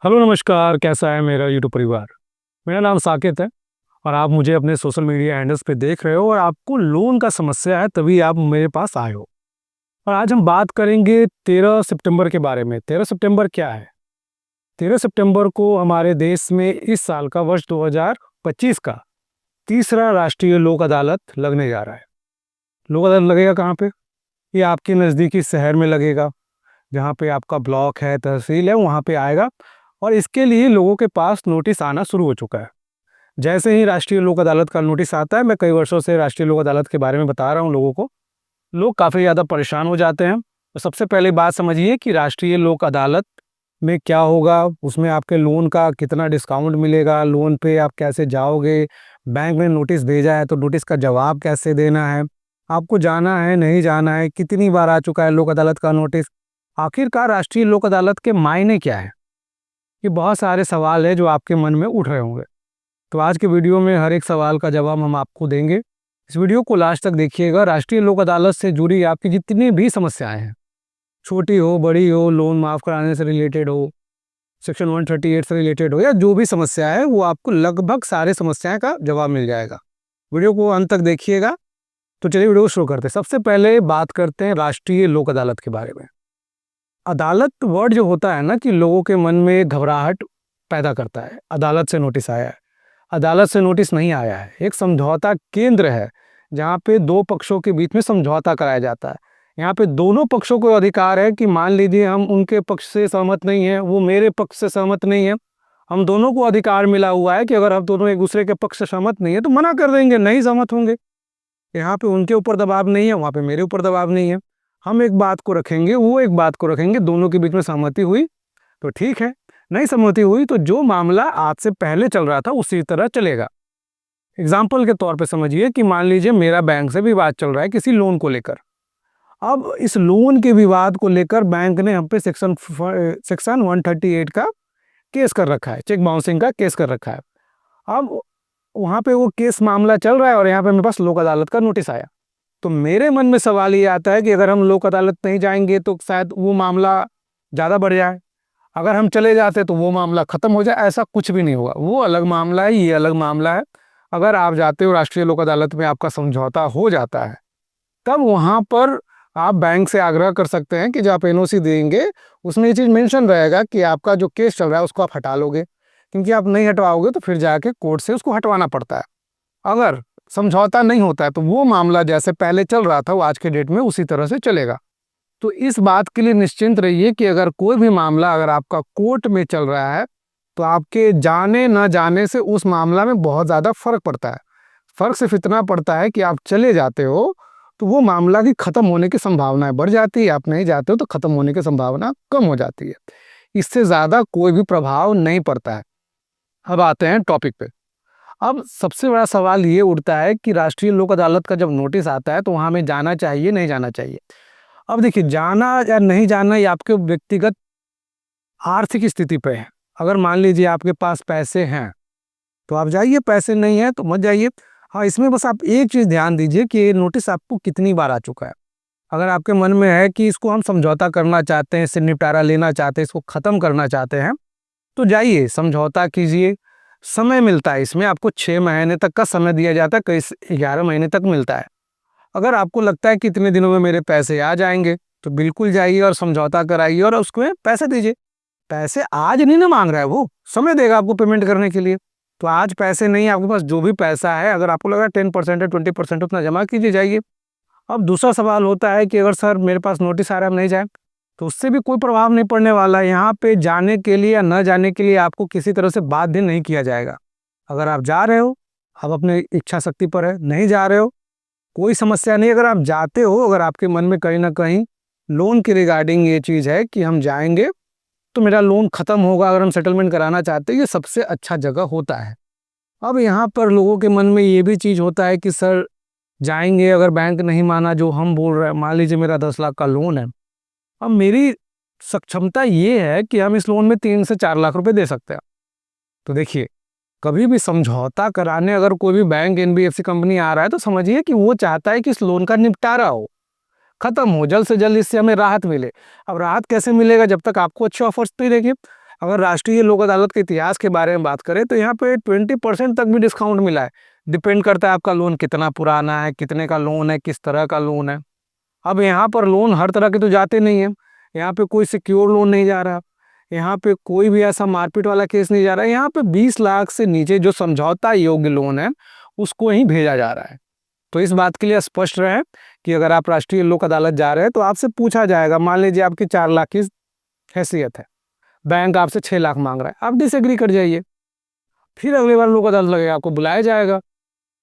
Hello नमस्कार, कैसा है मेरा यूट्यूब परिवार। मेरा नाम साकेत है और आप मुझे अपने सोशल मीडिया हैंडल्स पे देख रहे हो और आपको लोन का समस्या है, तभी आप मेरे पास आए हो। और आज हम बात करेंगे 13 सितंबर के बारे में। 13 सितंबर क्या है? 13 सितंबर को हमारे देश में इस साल का वर्ष 2025 का तीसरा राष्ट्रीय लोक अदालत लगने जा रहा है। लोक अदालत लगेगा कहाँ पे? ये आपके नज़दीकी शहर में लगेगा, जहाँ पे आपका ब्लॉक है, तहसील है, वहाँ पे आएगा। और इसके लिए लोगों के पास नोटिस आना शुरू हो चुका है। जैसे ही राष्ट्रीय लोक अदालत का नोटिस आता है, मैं कई वर्षों से राष्ट्रीय लोक अदालत के बारे में बता रहा हूँ लोगों को, लोग काफ़ी ज़्यादा परेशान हो जाते हैं। तो सबसे पहले बात समझिए कि राष्ट्रीय लोक अदालत में क्या होगा, उसमें आपके लोन का कितना डिस्काउंट मिलेगा, लोन पे आप कैसे जाओगे, बैंक ने नोटिस भेजा है तो नोटिस का जवाब कैसे देना है, आपको जाना है नहीं जाना है, कितनी बार आ चुका है लोक अदालत का नोटिस, आखिरकार राष्ट्रीय लोक अदालत के मायने क्या है। ये बहुत सारे सवाल हैं जो आपके मन में उठ रहे होंगे। तो आज के वीडियो में हर एक सवाल का जवाब हम आपको देंगे। इस वीडियो को लास्ट तक देखिएगा। राष्ट्रीय लोक अदालत से जुड़ी आपकी जितनी भी समस्याएं हैं, छोटी हो बड़ी हो, लोन माफ़ कराने से रिलेटेड हो, सेक्शन 138 से रिलेटेड हो, या जो भी समस्या है, वो आपको लगभग सारे समस्याएं का जवाब मिल जाएगा। वीडियो को अंत तक देखिएगा। तो चलिए वीडियो को शुरू करते हैं। सबसे पहले बात करते हैं राष्ट्रीय लोक अदालत के बारे में। अदालत वर्ड जो होता है ना, कि लोगों के मन में घबराहट पैदा करता है। अदालत से नोटिस आया है, अदालत से नोटिस नहीं आया है, एक समझौता केंद्र है जहाँ पे दो पक्षों के बीच में समझौता कराया जाता है। यहाँ पे दोनों पक्षों को अधिकार है कि मान लीजिए हम उनके पक्ष से सहमत नहीं है, वो मेरे पक्ष से सहमत नहीं है, हम दोनों को अधिकार मिला हुआ है कि अगर हम दोनों एक दूसरे के पक्ष से सहमत नहीं है तो मना कर देंगे, नहीं सहमत होंगे। यहाँ पे उनके ऊपर दबाव नहीं है, वहाँ पे मेरे ऊपर दबाव नहीं है। हम एक बात को रखेंगे, वो एक बात को रखेंगे, दोनों के बीच में सहमति हुई तो ठीक है, नहीं सहमति हुई तो जो मामला आज से पहले चल रहा था उसी तरह चलेगा। एग्जाम्पल के तौर पे समझिए कि मान लीजिए मेरा बैंक से विवाद चल रहा है किसी लोन को लेकर। अब इस लोन के विवाद को लेकर बैंक ने हम पे सेक्शन 138 का केस कर रखा है, चेक बाउंसिंग का केस कर रखा है। अब वहाँ पे वो केस मामला चल रहा है और यहाँ पे मेरे पास लोक अदालत का नोटिस आया। तो मेरे मन में सवाल ये आता है कि अगर हम लोक अदालत नहीं जाएंगे तो शायद वो मामला ज़्यादा बढ़ जाए, अगर हम चले जाते तो वो मामला ख़त्म हो जाए। ऐसा कुछ भी नहीं होगा, वो अलग मामला है, ये अलग मामला है। अगर आप जाते हो राष्ट्रीय लोक अदालत में, आपका समझौता हो जाता है, तब वहाँ पर आप बैंक से आग्रह कर सकते हैं कि जो आप एनओसी देंगे उसमें ये चीज़ मेंशन रहेगा कि आपका जो केस चल रहा है उसको आप हटा लोगे, क्योंकि आप नहीं हटवाओगे तो फिर जाके कोर्ट से उसको हटवाना पड़ता है। अगर समझौता नहीं होता है तो वो मामला जैसे पहले चल रहा था वो आज के डेट में उसी तरह से चलेगा। तो इस बात के लिए निश्चिंत रहिए कि अगर कोई भी मामला अगर आपका कोर्ट में चल रहा है तो आपके जाने न जाने से उस मामला में बहुत ज़्यादा फर्क पड़ता है। फर्क सिर्फ इतना पड़ता है कि आप चले जाते हो तो वो मामला की ख़त्म होने की संभावना बढ़ जाती है, आप नहीं जाते हो तो ख़त्म होने की संभावना कम हो जाती है। इससे ज़्यादा कोई भी प्रभाव नहीं पड़ता है। अब आते हैं टॉपिक पे। अब सबसे बड़ा सवाल ये उठता है कि राष्ट्रीय लोक अदालत का जब नोटिस आता है तो वहाँ हमें जाना चाहिए नहीं जाना चाहिए। अब देखिए, जाना या नहीं जाना ये आपके व्यक्तिगत आर्थिक स्थिति पे है। अगर मान लीजिए आपके पास पैसे हैं तो आप जाइए, पैसे नहीं है तो मत जाइए। हाँ, इसमें बस आप एक चीज़ ध्यान दीजिए कि ये नोटिस आपको कितनी बार आ चुका है। अगर आपके मन में है कि इसको हम समझौता करना चाहते हैं, इससे निपटारा लेना चाहते हैं, इसको ख़त्म करना चाहते हैं, तो जाइए समझौता कीजिए। समय मिलता है इसमें, आपको 6 महीने तक का समय दिया जाता है, कई 11 महीने तक मिलता है। अगर आपको लगता है कि इतने दिनों में मेरे पैसे आ जाएंगे तो बिल्कुल जाइए और समझौता कराइए और उसमें पैसे दीजिए। पैसे आज नहीं ना मांग रहा है, वो समय देगा आपको पेमेंट करने के लिए। तो आज पैसे नहीं है आपके पास, जो भी पैसा है अगर आपको लगा 10% है 20% उतना जमा कीजिए, जाइए। अब दूसरा सवाल होता है कि अगर सर मेरे पास नोटिस आ रहा है हम नहीं जाए, तो उससे भी कोई प्रभाव नहीं पड़ने वाला है। यहाँ पे जाने के लिए या न जाने के लिए आपको किसी तरह से बाध्य नहीं किया जाएगा। अगर आप जा रहे हो, आप अपने इच्छा शक्ति पर है, नहीं जा रहे हो कोई समस्या नहीं। अगर आप जाते हो, अगर आपके मन में कहीं ना कहीं लोन के रिगार्डिंग ये चीज़ है कि हम जाएंगे तो मेरा लोन ख़त्म होगा, अगर हम सेटलमेंट कराना चाहते हैं, ये सबसे अच्छा जगह होता है। अब यहाँ पर लोगों के मन में ये भी चीज़ होता है कि सर जाएंगे, अगर बैंक नहीं माना जो हम बोल रहे हैं, मान लीजिए मेरा 10 लाख का लोन है, अब मेरी सक्षमता ये है कि हम इस लोन में 3 से 4 लाख रुपए दे सकते हैं। तो देखिए, कभी भी समझौता कराने अगर कोई भी बैंक एनबीएफसी कंपनी आ रहा है तो समझिए कि वो चाहता है कि इस लोन का निपटारा हो, खत्म हो, जल्द से जल्द इससे हमें राहत मिले। अब राहत कैसे मिलेगा? जब तक आपको अच्छे ऑफर्स नहीं देंगे। अगर राष्ट्रीय लोक अदालत के इतिहास के बारे में बात करें तो यहाँ पे 20% तक भी डिस्काउंट मिला है। डिपेंड करता है आपका लोन कितना पुराना है, कितने का लोन है, किस तरह का लोन है। अब यहाँ पर लोन हर तरह के तो जाते नहीं है। यहाँ पे कोई सिक्योर लोन नहीं जा रहा, यहाँ पे कोई भी ऐसा मारपीट वाला केस नहीं जा रहा है। यहाँ पे 20 लाख से नीचे जो समझौता योग्य लोन है उसको ही भेजा जा रहा है। तो इस बात के लिए स्पष्ट रहे कि अगर आप राष्ट्रीय लोक अदालत जा रहे हैं तो आपसे पूछा जाएगा, मान लीजिए आपकी 4 लाख की हैसियत है, बैंक आपसे 6 लाख मांग रहा है, आप डिसएग्री कर जाइए, फिर अगली बार लोक अदालत लगेगा, आपको बुलाया जाएगा।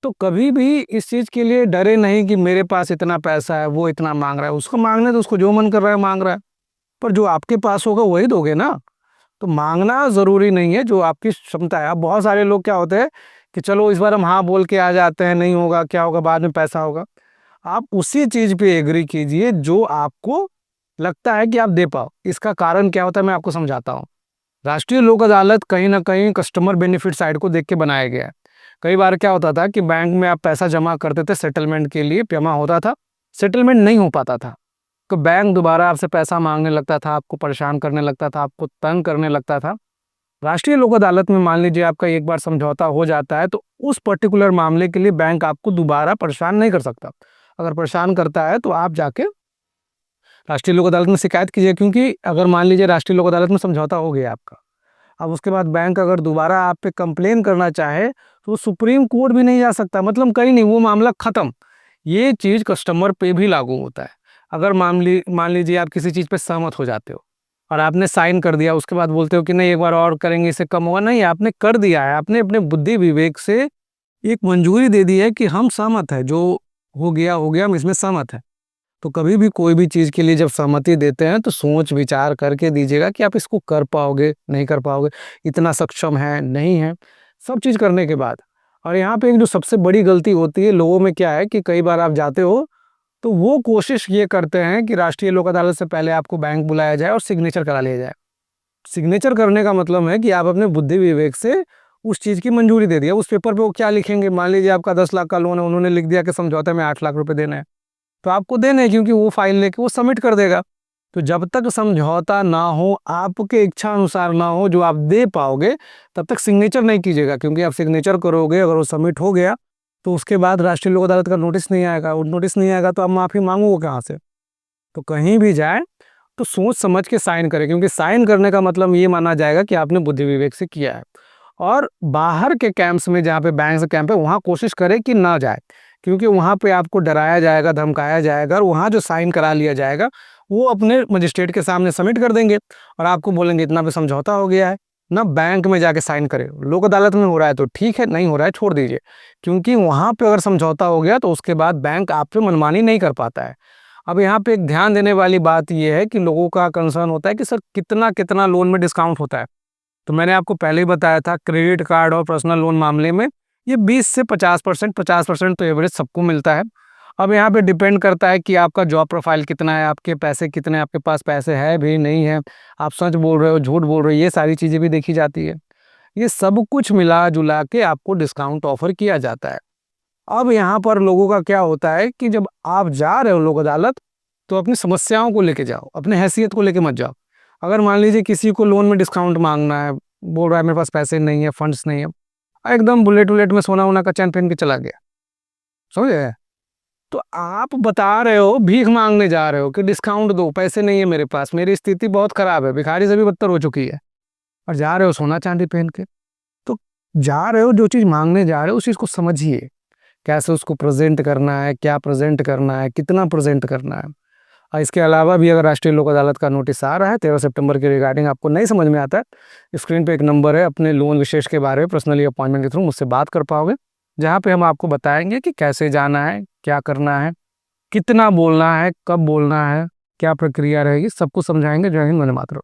तो कभी भी इस चीज़ के लिए डरे नहीं कि मेरे पास इतना पैसा है, वो इतना मांग रहा है, उसको मांगने तो उसको जो मन कर रहा है मांग रहा है, पर जो आपके पास होगा वही दोगे ना। तो मांगना ज़रूरी नहीं है, जो आपकी क्षमता है। अब बहुत सारे लोग क्या होते हैं कि चलो इस बार हम हाँ बोल के आ जाते हैं, नहीं होगा क्या होगा, बाद में पैसा होगा। आप उसी चीज़ पे एग्री कीजिए जो आपको लगता है कि आप दे पाओ। इसका कारण क्या होता है मैं आपको समझाता हूँ। राष्ट्रीय लोक अदालत कहीं ना कहीं कस्टमर बेनिफिट साइड को देख के बनाया गया है। कई बार क्या होता था कि बैंक में आप पैसा जमा करते थे सेटलमेंट के लिए, जमा होता था, सेटलमेंट नहीं हो पाता था, तो बैंक दोबारा आपसे पैसा मांगने लगता था, आपको परेशान करने लगता था, आपको तंग करने लगता था। राष्ट्रीय लोक अदालत में मान लीजिए आपका एक बार समझौता हो जाता है तो उस पर्टिकुलर मामले के लिए बैंक आपको दोबारा परेशान नहीं कर सकता। अगर परेशान करता है तो आप जाके राष्ट्रीय लोक अदालत में शिकायत कीजिए, क्योंकि अगर मान लीजिए राष्ट्रीय लोक अदालत में समझौता हो गया आपका, अब उसके बाद बैंक अगर दोबारा आप पे कंप्लेन करना चाहे तो वो सुप्रीम कोर्ट भी नहीं जा सकता, मतलब कहीं नहीं, वो मामला खत्म। ये चीज़ कस्टमर पे भी लागू होता है। अगर मान लीजिए आप किसी चीज़ पे सहमत हो जाते हो और आपने साइन कर दिया, उसके बाद बोलते हो कि नहीं एक बार और करेंगे, इससे कम होगा, नहीं, आपने कर दिया है, आपने अपने बुद्धि विवेक से एक मंजूरी दे दी है कि हम सहमत है, जो हो गया, हम इसमें सहमत है। तो कभी भी कोई भी चीज़ के लिए जब सहमति देते हैं तो सोच विचार करके दीजिएगा कि आप इसको कर पाओगे, नहीं कर पाओगे, इतना सक्षम है, नहीं है, सब चीज़ करने के बाद। और यहाँ पे एक जो सबसे बड़ी गलती होती है लोगों में क्या है कि कई बार आप जाते हो तो वो कोशिश ये करते हैं कि राष्ट्रीय लोक अदालत से पहले आपको बैंक बुलाया जाए और सिग्नेचर करा लिया जाए। सिग्नेचर करने का मतलब है कि आप अपने बुद्धि विवेक से उस चीज़ की मंजूरी दे दिया। उस पेपर पे वो क्या लिखेंगे, मान लीजिए आपका 10 लाख का लोन है, उन्होंने लिख दिया कि समझौते में 8 लाख रुपए देने हैं, तो आपको देने हैं, क्योंकि वो फाइल लेके वो सबमिट कर देगा। तो जब तक समझौता ना हो, आपके इच्छा अनुसार ना हो, जो आप दे पाओगे, तब तक सिग्नेचर नहीं कीजिएगा, क्योंकि आप सिग्नेचर करोगे, अगर वो सबमिट हो गया तो उसके बाद राष्ट्रीय लोक अदालत का नोटिस नहीं आएगा, और नोटिस नहीं आएगा तो आप माफ़ी मांगोगे कहाँ से। तो कहीं भी जाए तो सोच समझ के साइन करें, क्योंकि साइन करने का मतलब ये माना जाएगा कि आपने बुद्धि विवेक से किया है। और बाहर के कैंप्स में, जहाँ पे बैंक से कैंप है, वहाँ कोशिश करें कि ना जाए, क्योंकि वहाँ पे आपको डराया जाएगा, धमकाया जाएगा, और वहाँ जो साइन करा लिया जाएगा वो अपने मजिस्ट्रेट के सामने सबमिट कर देंगे और आपको बोलेंगे इतना पे समझौता हो गया है। ना बैंक में जाके साइन करें, लोक अदालत में हो रहा है तो ठीक है, नहीं हो रहा है छोड़ दीजिए, क्योंकि वहाँ पे अगर समझौता हो गया तो उसके बाद बैंक आप पे मनमानी नहीं कर पाता है। अब यहाँ पे एक ध्यान देने वाली बात यह है कि लोगों का कंसर्न होता है कि सर कितना कितना लोन में डिस्काउंट होता है। तो मैंने आपको पहले ही बताया था, क्रेडिट कार्ड और पर्सनल लोन मामले में ये 20 से 50%, 50% तो एवरेज सबको मिलता है। अब यहाँ पे डिपेंड करता है कि आपका जॉब प्रोफाइल कितना है, आपके पैसे कितने, आपके पास पैसे है भी नहीं है, आप सच बोल रहे हो, झूठ बोल रहे हो, ये सारी चीज़ें भी देखी जाती है। ये सब कुछ मिला जुला के आपको डिस्काउंट ऑफर किया जाता है। अब यहाँ पर लोगों का क्या होता है कि जब आप जा रहे हो लोक अदालत, तो अपनी समस्याओं को लेके जाओ, अपने हैसियत को लेके मत जाओ। अगर मान लीजिए किसी को लोन में डिस्काउंट मांगना है, बोल रहा है मेरे पास पैसे नहीं है, फंड्स नहीं है, एकदम बुलेट वुलेट में सोना वोना का चैन पहन के चला गया, समझे? तो आप बता रहे हो, भीख मांगने जा रहे हो कि डिस्काउंट दो, पैसे नहीं है मेरे पास, मेरी स्थिति बहुत खराब है, भिखारी से भी बदतर हो चुकी है, और जा रहे हो सोना चांदी पहन के। तो जा रहे हो, जो चीज़ मांगने जा रहे हो उस चीज़ को समझिए, कैसे उसको प्रेजेंट करना है, क्या प्रेजेंट करना है, कितना प्रेजेंट करना है। और इसके अलावा भी अगर राष्ट्रीय लोक अदालत का नोटिस आ रहा है 13 सितंबर के रिगार्डिंग, आपको नहीं समझ में आता है, स्क्रीन पे एक नंबर है, अपने लोन विशेष के बारे में पर्सनली अपॉइंटमेंट के थ्रू मुझसे बात कर पाओगे, जहाँ पे हम आपको बताएंगे कि कैसे जाना है, क्या करना है, कितना बोलना है, कब बोलना है, क्या प्रक्रिया रहेगी, सबको समझाएंगे। जय हिंद, वंदे मातरम।